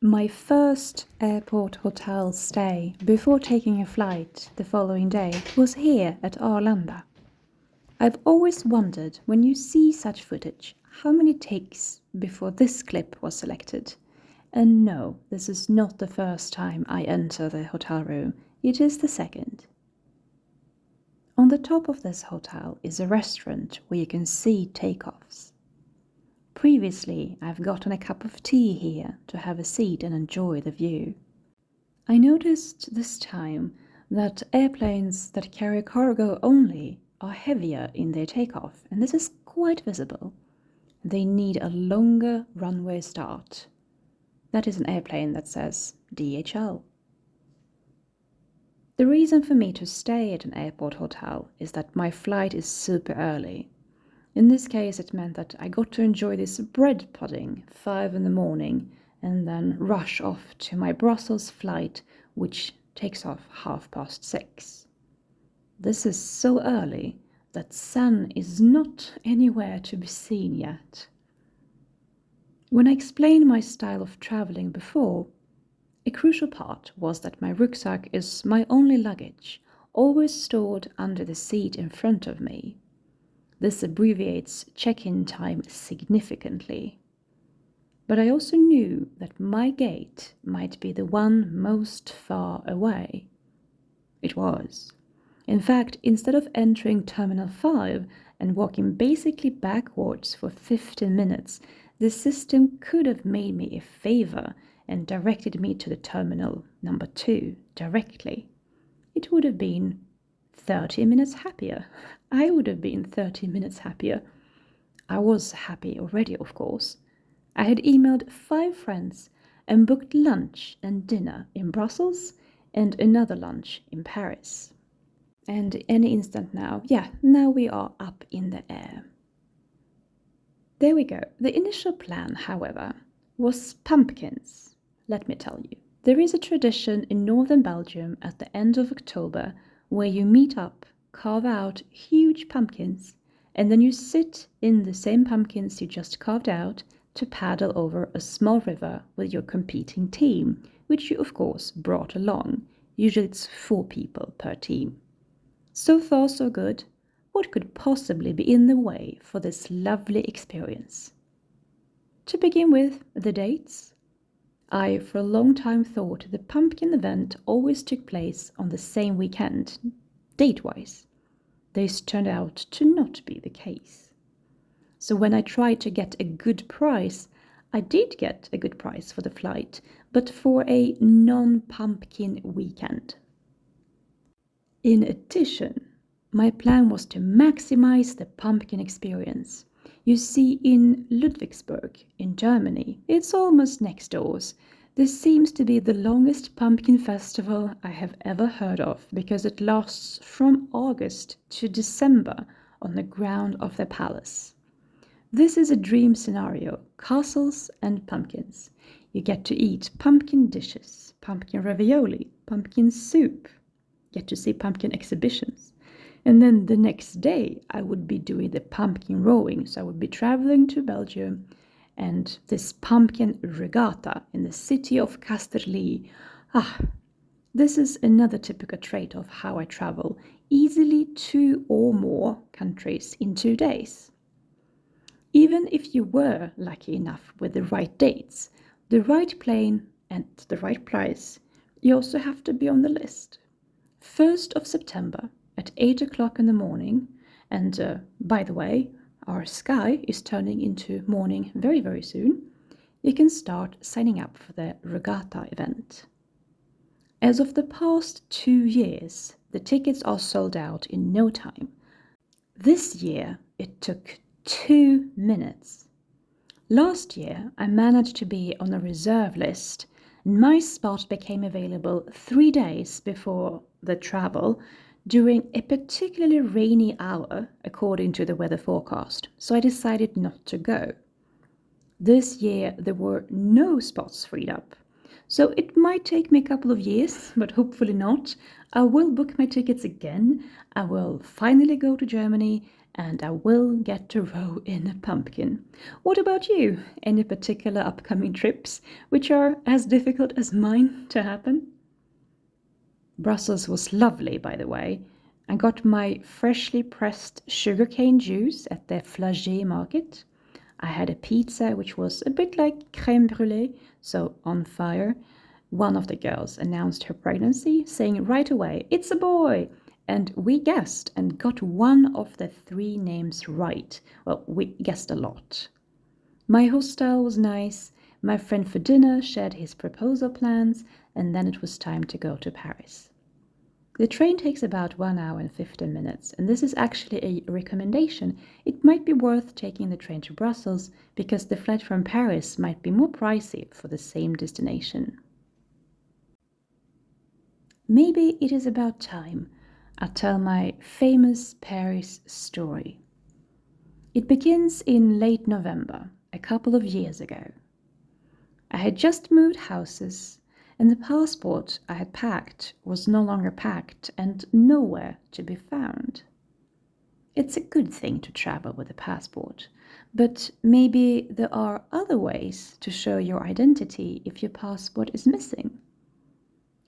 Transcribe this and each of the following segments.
My first airport hotel stay before taking a flight the following day was here at Arlanda. I've always wondered, when you see such footage, how many takes before this clip was selected. And no, this is not the first time I enter the hotel room, it is the second. On the top of this hotel is a restaurant where you can see takeoffs. Previously, I've gotten a cup of tea here to have a seat and enjoy the view. I noticed this time that airplanes that carry cargo only are heavier in their takeoff, and this is quite visible. They need a longer runway start. That is an airplane that says DHL. The reason for me to stay at an airport hotel is that my flight is super early. In this case, it meant that I got to enjoy this bread pudding 5 in the morning and then rush off to my Brussels flight, which takes off 6:30. This is so early that sun is not anywhere to be seen yet. When I explained my style of traveling before, a crucial part was that my rucksack is my only luggage, always stored under the seat in front of me. This abbreviates check-in time significantly. But I also knew that my gate might be the one most far away. It was. In fact, instead of entering Terminal 5 and walking basically backwards for 15 minutes, the system could have made me a favor and directed me to the Terminal number 2 directly. It would have been 30 minutes happier. I would have been 30 minutes happier. I was happy already, of course. I had emailed 5 friends and booked lunch and dinner in Brussels and another lunch in Paris. And any instant now, now we are up in the air. There we go. The initial plan, however, was pumpkins. Let me tell you, there is a tradition in northern Belgium at the end of October where you meet up, carve out huge pumpkins, and then you sit in the same pumpkins you just carved out to paddle over a small river with your competing team, which you of course brought along. Usually it's 4 people per team. So far so good. What could possibly be in the way for this lovely experience? To begin with, the dates. I for a long time thought the pumpkin event always took place on the same weekend, date-wise. This turned out to not be the case. So when I tried to get a good price, I did get a good price for the flight, but for a non-pumpkin weekend. In addition, my plan was to maximize the pumpkin experience. You see, in Ludwigsburg, in Germany, it's almost next doors. This seems to be the longest pumpkin festival I have ever heard of because it lasts from August to December on the ground of the palace. This is a dream scenario, castles and pumpkins. You get to eat pumpkin dishes, pumpkin ravioli, pumpkin soup, get to see pumpkin exhibitions. And then the next day, I would be doing the pumpkin rowing. So I would be traveling to Belgium and this pumpkin regatta in the city of Casterly. This is another typical trait of how I travel. Easily 2 or more countries in 2 days. Even if you were lucky enough with the right dates, the right plane and the right price, you also have to be on the list. 1st of September at 8 o'clock in the morning, and by the way, our sky is turning into morning very, very soon, you can start signing up for the regatta event. As of the past 2 years, the tickets are sold out in no time. This year, it took 2 minutes. Last year, I managed to be on a reserve list, and my spot became available 3 days before the travel, during a particularly rainy hour, according to the weather forecast, so I decided not to go. This year there were no spots freed up, so it might take me a couple of years, but hopefully not. I will book my tickets again, I will finally go to Germany, and I will get to row in a pumpkin. What about you? Any particular upcoming trips which are as difficult as mine to happen? Brussels was lovely, by the way. I got my freshly pressed sugarcane juice at the Flagey market. I had a pizza which was a bit like crème brûlée, so on fire. One of the girls announced her pregnancy, saying right away, "It's a boy!" And we guessed and got one of the three names right. Well, we guessed a lot. My hostel was nice. My friend for dinner shared his proposal plans, and then it was time to go to Paris. The train takes about 1 hour and 15 minutes, and this is actually a recommendation. It might be worth taking the train to Brussels because the flight from Paris might be more pricey for the same destination. Maybe it is about time I tell my famous Paris story. It begins in late November, a couple of years ago. I had just moved houses, and the passport I had packed was no longer packed and nowhere to be found. It's a good thing to travel with a passport, but maybe there are other ways to show your identity if your passport is missing.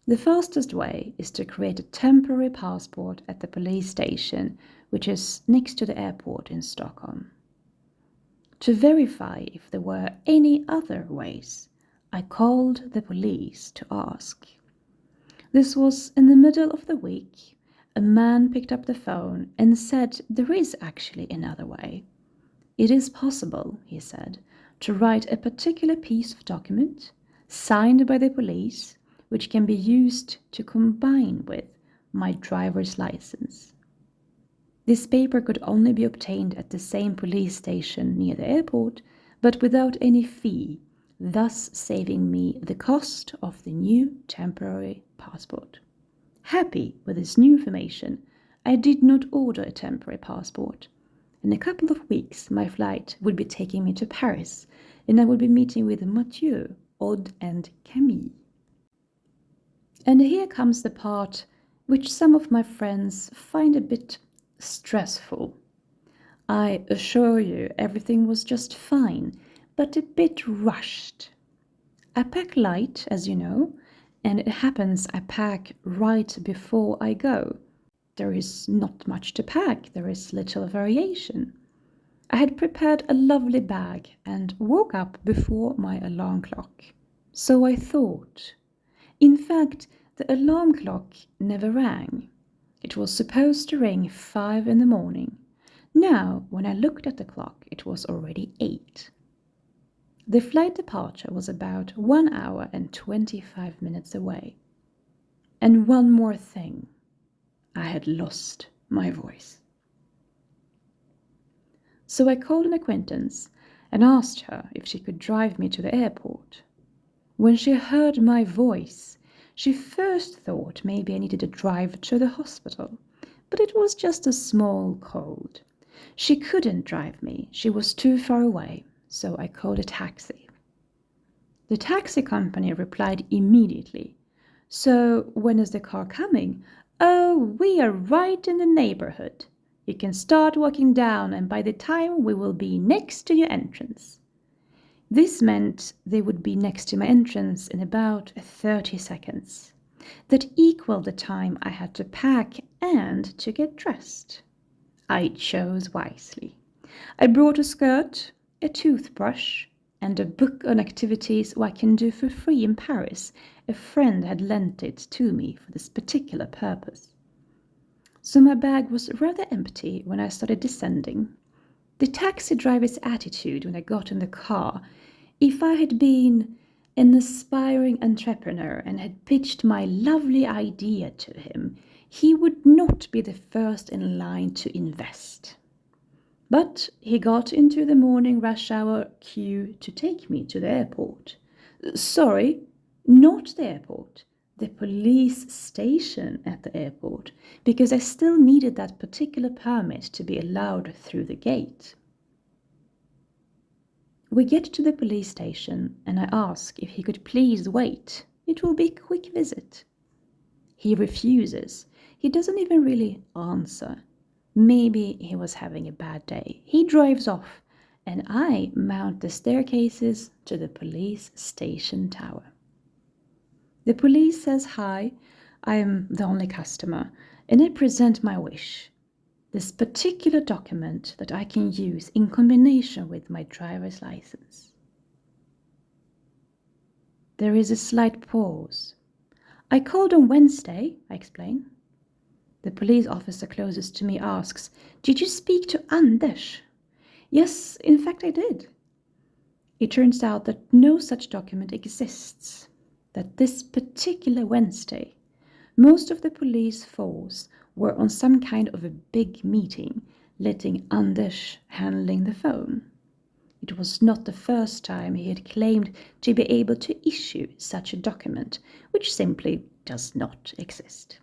The fastest way is to create a temporary passport at the police station, which is next to the airport in Stockholm. To verify if there were any other ways, I called the police to ask. This was in the middle of the week. A man picked up the phone and said there is actually another way. It is possible, he said, to write a particular piece of document signed by the police, which can be used to combine with my driver's license. This paper could only be obtained at the same police station near the airport, but without any fee, thus saving me the cost of the new temporary passport. Happy with this new information, I did not order a temporary passport. In a couple of weeks, my flight would be taking me to Paris, and I would be meeting with Mathieu, Aude, and Camille. And here comes the part which some of my friends find a bit stressful. I assure you everything was just fine, but a bit rushed. I pack light, as you know, and it happens I pack right before I go. There is not much to pack, there is little variation. I had prepared a lovely bag and woke up before my alarm clock. So I thought. In fact, the alarm clock never rang. It was supposed to ring 5 in the morning. Now, when I looked at the clock, it was already 8. The flight departure was about 1 hour and 25 minutes away. And one more thing. I had lost my voice. So I called an acquaintance and asked her if she could drive me to the airport. When she heard my voice, she first thought maybe I needed a drive to the hospital, but it was just a small cold. She couldn't drive me, she was too far away, so I called a taxi. The taxi company replied immediately. "So when is the car coming?" "Oh, we are right in the neighborhood. You can start walking down, and by the time we will be next to your entrance." This meant they would be next to my entrance in about 30 seconds. That equaled the time I had to pack and to get dressed. I chose wisely. I brought a skirt, a toothbrush, and a book on activities I can do for free in Paris. A friend had lent it to me for this particular purpose. So my bag was rather empty when I started descending. The taxi driver's attitude when I got in the car, if I had been an aspiring entrepreneur and had pitched my lovely idea to him, he would not be the first in line to invest. But he got into the morning rush hour queue to take me to the airport. Sorry, not the airport. The police station at the airport, because I still needed that particular permit to be allowed through the gate. We get to the police station and I ask if he could please wait. It will be a quick visit. He refuses. He doesn't even really answer. Maybe he was having a bad day. He drives off, and I mount the staircases to the police station tower. The police says hi, I am the only customer, and I present my wish. This particular document that I can use in combination with my driver's license. There is a slight pause. I called on Wednesday, I explain. The police officer closest to me asks, Did you speak to Anders? Yes, in fact I did. It turns out that no such document exists. That this particular Wednesday, most of the police force were on some kind of a big meeting, letting Anders handling the phone. It was not the first time he had claimed to be able to issue such a document, which simply does not exist.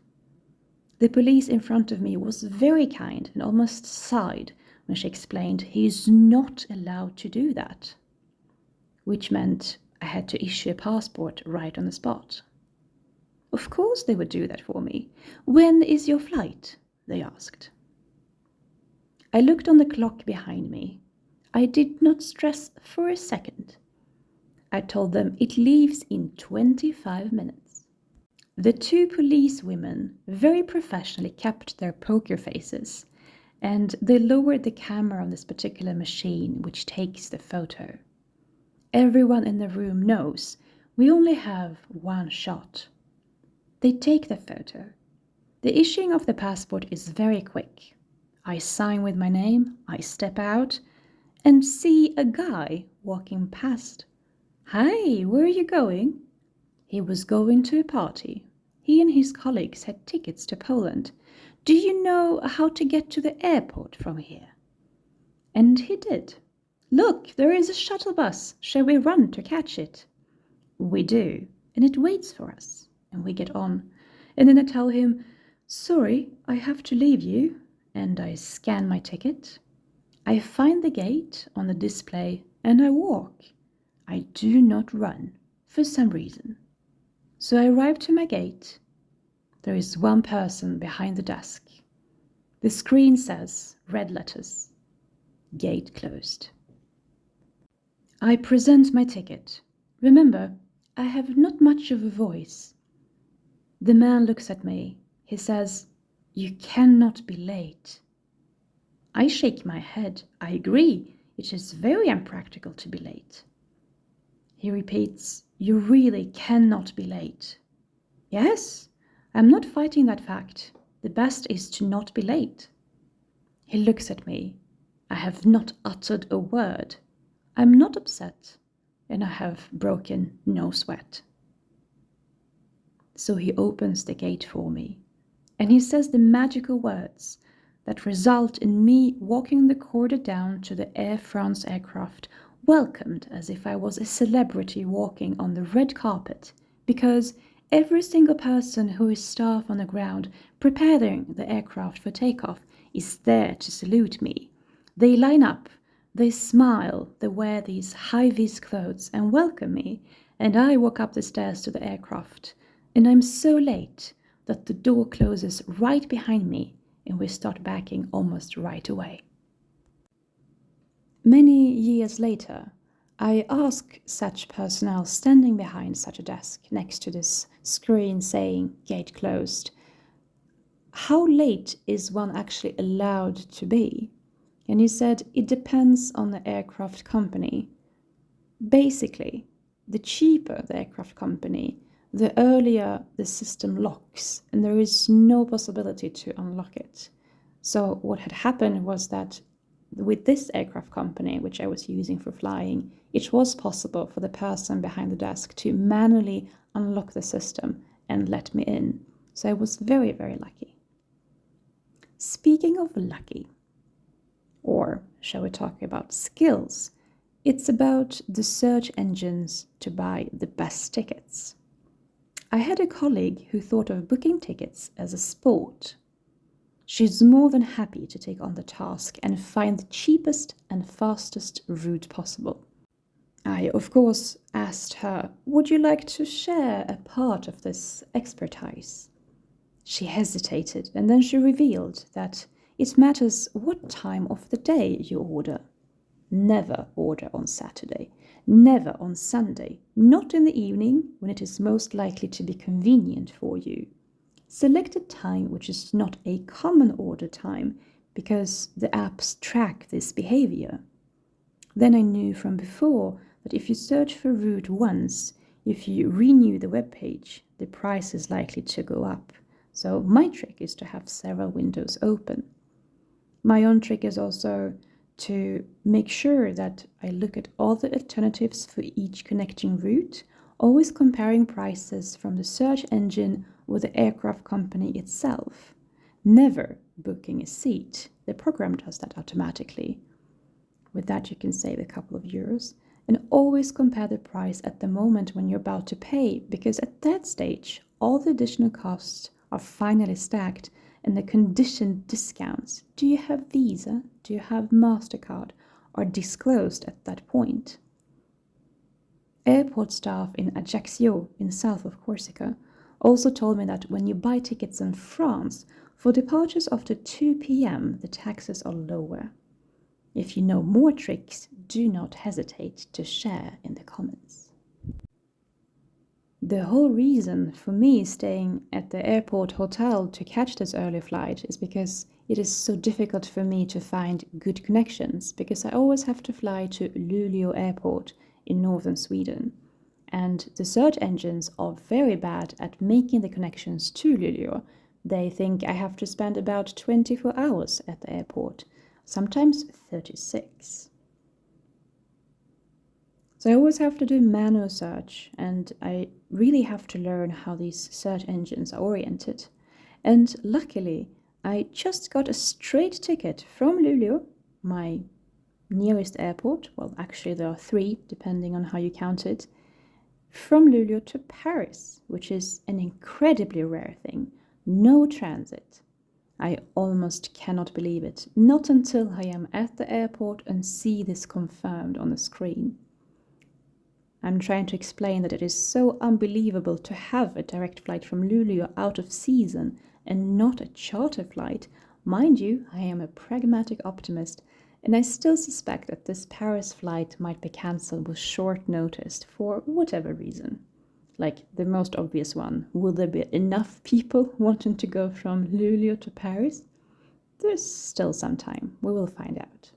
The police in front of me was very kind and almost sighed when she explained he is not allowed to do that, which meant I had to issue a passport right on the spot. Of course they would do that for me. When is your flight? They asked. I looked on the clock behind me. I did not stress for a second. I told them it leaves in 25 minutes. The two police women very professionally kept their poker faces, and they lowered the camera on this particular machine which takes the photo. Everyone in the room knows we only have one shot. They take the photo. The issuing of the passport is very quick. I sign with my name, I step out, and see a guy walking past. Hi, where are you going? He was going to a party. He and his colleagues had tickets to Poland. Do you know how to get to the airport from here? And he did. Look, there is a shuttle bus. Shall we run to catch it? We do, and it waits for us. And we get on. And then I tell him, sorry, I have to leave you. And I scan my ticket. I find the gate on the display and I walk. I do not run, for some reason. So I arrive to my gate. There is one person behind the desk. The screen says, red letters, gate closed. I present my ticket. Remember, I have not much of a voice. The man looks at me. He says, you cannot be late. I shake my head. I agree. It is very unpractical to be late. He repeats, you really cannot be late. Yes, I'm not fighting that fact. The best is to not be late. He looks at me. I have not uttered a word. I'm not upset, and I have broken no sweat. So he opens the gate for me, and he says the magical words that result in me walking the corridor down to the Air France aircraft, welcomed as if I was a celebrity walking on the red carpet, because every single person who is staff on the ground preparing the aircraft for takeoff is there to salute me. They line up, they smile, they wear these high-vis clothes and welcome me, and I walk up the stairs to the aircraft, and I'm so late that the door closes right behind me and we start backing almost right away. Many years later, I ask such personnel standing behind such a desk next to this screen saying gate closed, how late is one actually allowed to be? And he said, it depends on the aircraft company. Basically, the cheaper the aircraft company, the earlier the system locks, and there is no possibility to unlock it. So what had happened was that with this aircraft company, which I was using for flying, it was possible for the person behind the desk to manually unlock the system and let me in. So I was very, very lucky. Speaking of lucky, or shall we talk about skills, it's about the search engines to buy the best tickets. I had a colleague who thought of booking tickets as a sport. She's more than happy to take on the task and find the cheapest and fastest route possible. I, of course, asked her, would you like to share a part of this expertise? She hesitated, and then she revealed that It matters what time of the day you order. Never order on Saturday. Never on Sunday. Not in the evening when it is most likely to be convenient for you. Select a time which is not a common order time because the apps track this behavior. Then I knew from before that if you search for route once, if you renew the web page, the price is likely to go up. So my trick is to have several windows open. My own trick is also to make sure that I look at all the alternatives for each connecting route, always comparing prices from the search engine or the aircraft company itself. Never booking a seat. The program does that automatically. With that, you can save a couple of euros. And always compare the price at the moment when you're about to pay, because at that stage, all the additional costs are finally stacked and the conditioned discounts, do you have Visa, do you have MasterCard, are disclosed at that point. Airport staff in Ajaccio, in south of Corsica, also told me that when you buy tickets in France, for departures after 2 p.m., the taxes are lower. If you know more tricks, do not hesitate to share in the comments. The whole reason for me staying at the airport hotel to catch this early flight is because it is so difficult for me to find good connections, because I always have to fly to Luleå airport in northern Sweden. And the search engines are very bad at making the connections to Luleå. They think I have to spend about 24 hours at the airport, sometimes 36. So I always have to do manual search, and I really have to learn how these search engines are oriented. And luckily, I just got a straight ticket from Luleå, my nearest airport. Well, actually there are 3, depending on how you count it. From Luleå to Paris, which is an incredibly rare thing. No transit. I almost cannot believe it. Not until I am at the airport and see this confirmed on the screen. I'm trying to explain that it is so unbelievable to have a direct flight from Luleå out of season and not a charter flight. Mind you, I am a pragmatic optimist, and I still suspect that this Paris flight might be cancelled with short notice for whatever reason. Like the most obvious one, will there be enough people wanting to go from Luleå to Paris? There's still some time, we will find out.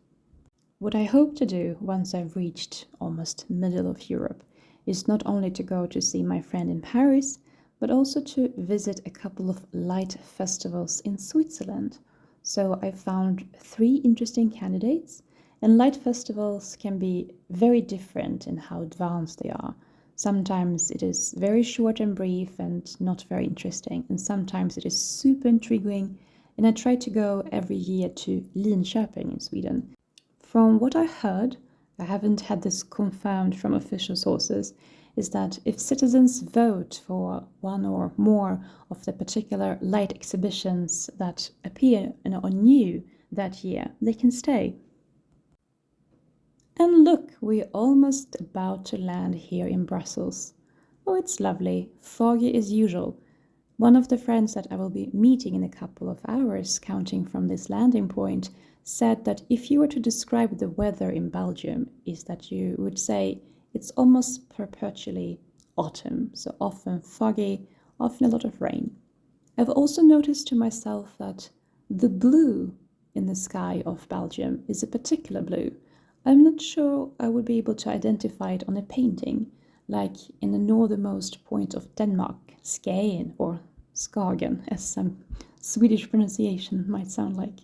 What I hope to do once I've reached almost middle of Europe is not only to go to see my friend in Paris, but also to visit a couple of light festivals in Switzerland. So I found 3 interesting candidates, and light festivals can be very different in how advanced they are. Sometimes it is very short and brief and not very interesting, and sometimes it is super intriguing, and I try to go every year to Linköping in Sweden. From what I heard, I haven't had this confirmed from official sources, is that if citizens vote for one or more of the particular light exhibitions that appear and are new that year, they can stay. And look, we're almost about to land here in Brussels. Oh, it's lovely, foggy as usual. One of the friends that I will be meeting in a couple of hours, counting from this landing point, said that if you were to describe the weather in Belgium, is that you would say it's almost perpetually autumn, so often foggy, often a lot of rain. I've also noticed to myself that the blue in the sky of Belgium is a particular blue. I'm not sure I would be able to identify it on a painting, like in the northernmost point of Denmark, Skagen or Skagen, as some Swedish pronunciation might sound like.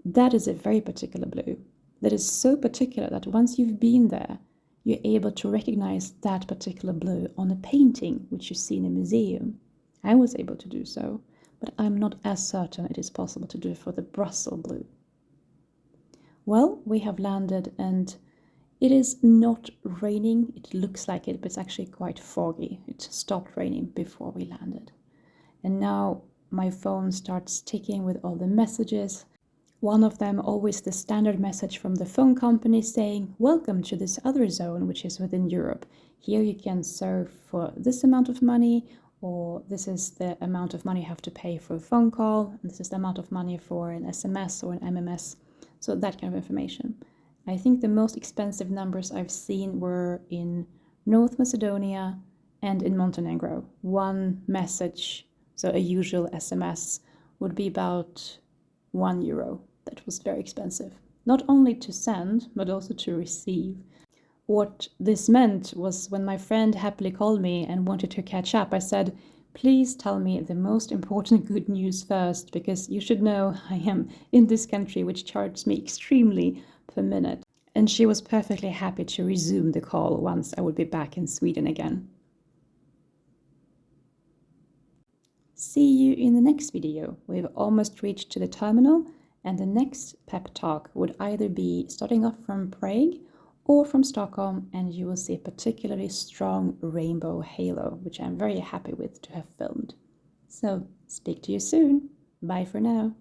That is a very particular blue. That is so particular that once you've been there, you're able to recognize that particular blue on a painting which you see in a museum. I was able to do so, but I'm not as certain it is possible to do for the Brussels blue. Well, we have landed and it is not raining. It looks like it, but it's actually quite foggy. It stopped raining before we landed. And now my phone starts ticking with all the messages. One of them always the standard message from the phone company saying, welcome to this other zone which is within Europe. Here you can surf for this amount of money, or this is the amount of money you have to pay for a phone call, and this is the amount of money for an SMS or an MMS. So that kind of information. I think the most expensive numbers I've seen were in North Macedonia and in Montenegro. One message, so a usual SMS, would be about €1. That was very expensive. Not only to send, but also to receive. What this meant was when my friend happily called me and wanted to catch up, I said, please tell me the most important good news first, because you should know I am in this country which charges me extremely per minute. And she was perfectly happy to resume the call once I would be back in Sweden again. See you in the next video. We've almost reached to the terminal, and the next pep talk would either be starting off from Prague or from Stockholm, and you will see a particularly strong rainbow halo, which I'm very happy with to have filmed. So, speak to you soon. Bye for now.